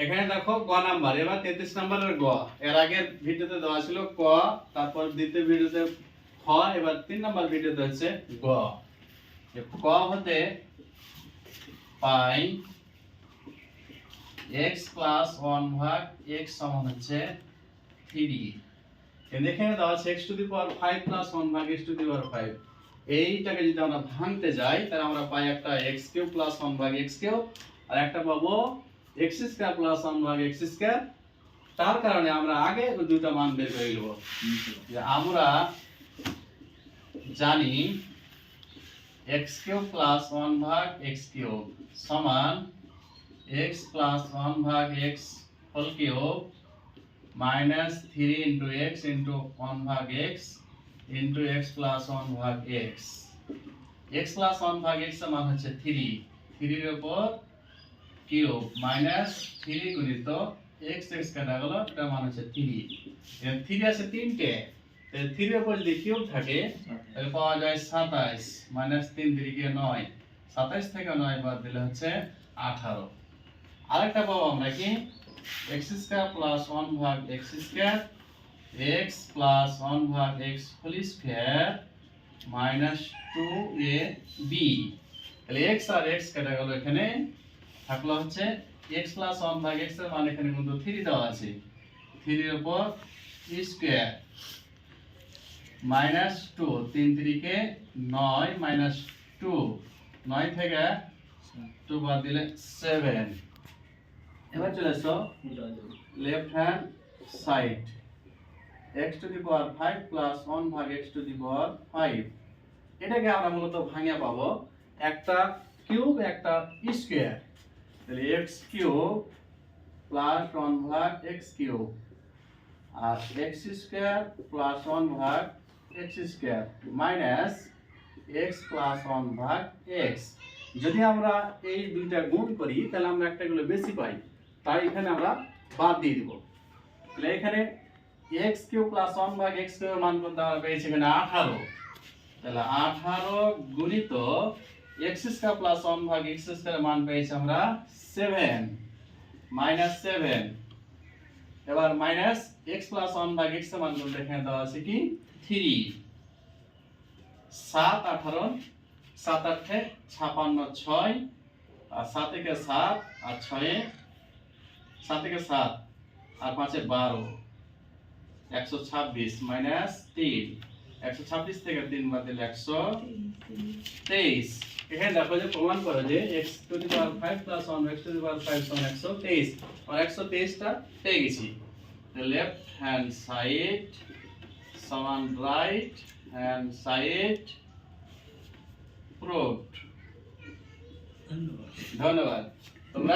এখানে দেখো গ নাম্বার, এবার 33 নাম্বারের গ। এর আগের ভিডিওতে দেওয়া ছিল ক, তারপর দ্বিতীয় ভিডিওতে খ, এবার 3 নাম্বার ভিডিওতে হচ্ছে গ। ক হতে পাই x প্লাস 1 ভাগ x সমান হচ্ছে 3। এখানে দেওয়া আছে x to the power 5 plus 1 ভাগ x টু দি পাওয়ার 5। এইটাকে যদি আমরা ভাঙতে যাই তাহলে আমরা পাই একটা x কিউব প্লাস 1 ভাগ x কিউব, আর একটা পাবো x স্কয়ার প্লাস 1 ভাগ x স্কয়ার। তার কারণে আমরা আগে ওই দুটো মান বের করে নেব। যে আমরা জানি x কিউব প্লাস 1 ভাগ x কিউব সমান x প্লাস 1 ভাগ x whole cube minus 3 into x into 1 ভাগ x ইনটু x প্লাস 1 ভাগ x। x প্লাস 1 ভাগ x সমান হচ্ছে 3, 3 এর উপর কিউব মাইনাস 3 গুণিত x x কাটা গেল, এটা মান হচ্ছে 3। এর 3 আছে তিনটে, তাহলে 3 এর উপর যদি কিউব থাকে তাহলে পাওয়া যায় 27 মাইনাস 3 3 কে 9, 27 থেকে 9 বাদ দিলে হচ্ছে 18। আরেকটা পাবো আমরা কি x স্কয়ার প্লাস 1 ভাগ x স্কয়ার x প্লাস 1 ভাগ x whole square minus 2ab। তাহলে x আর x কেটে গেল, এখানে থাকলো হচ্ছে x প্লাস 1 ভাগ x এর মান এখানে কিন্তু 3 দেওয়া আছে, 3 এর উপর স্কয়ার মাইনাস 2, 3 3 কে 9 মাইনাস 2, 9 থেকে 2 বাদ দিলে 7। এবার চলে আসো left hand side, x to the power 5 plus 1 ভাগ x টু দি পাওয়ার 5। এটাকে আমরা মূলত ভাঙিয়ে পাবো একটা কিউব একটা স্কয়ার। তাহলে x কিউব প্লাস 1 ভাগ x কিউব আর x স্কয়ার প্লাস 1 ভাগ x square minus x plus 1 ভাগ x। যদি আমরা এই দুইটা গুণ করি তাহলে আমরা একটা গুলো বেশি পাই, তাই এখানে আমরা বাদ দিয়ে দিব। তাহলে এখানে x কিউব প্লাস 1 ভাগ x কিউবের মান কত আমরা পেয়েছি এখানে 18। তাহলে 18 গুণিত x স্কয়ার প্লাস 1 ভাগ x স্কয়ারের মান পেয়েছি আমরা 7 মাইনাস 7। এবার মাইনাস x প্লাস 1 ভাগ x এর মান গুলো এখানে দেওয়া আছে কি 3। 7 18, 7 8 56 6 আর 7 থেকে 7 আর 6 7 থেকে 7 আর 5 এ 12, 126 মাইনাস 3, 126 থেকে 3 বাদ দিলে 123। এখানে দেখো যে প্রমাণ করে যে x to the power 5 plus 1 x to the power 5 সমান 123, আর 123টা পেয়ে গেছি। the left hand side সমান right hand side proved। ধন্যবাদ।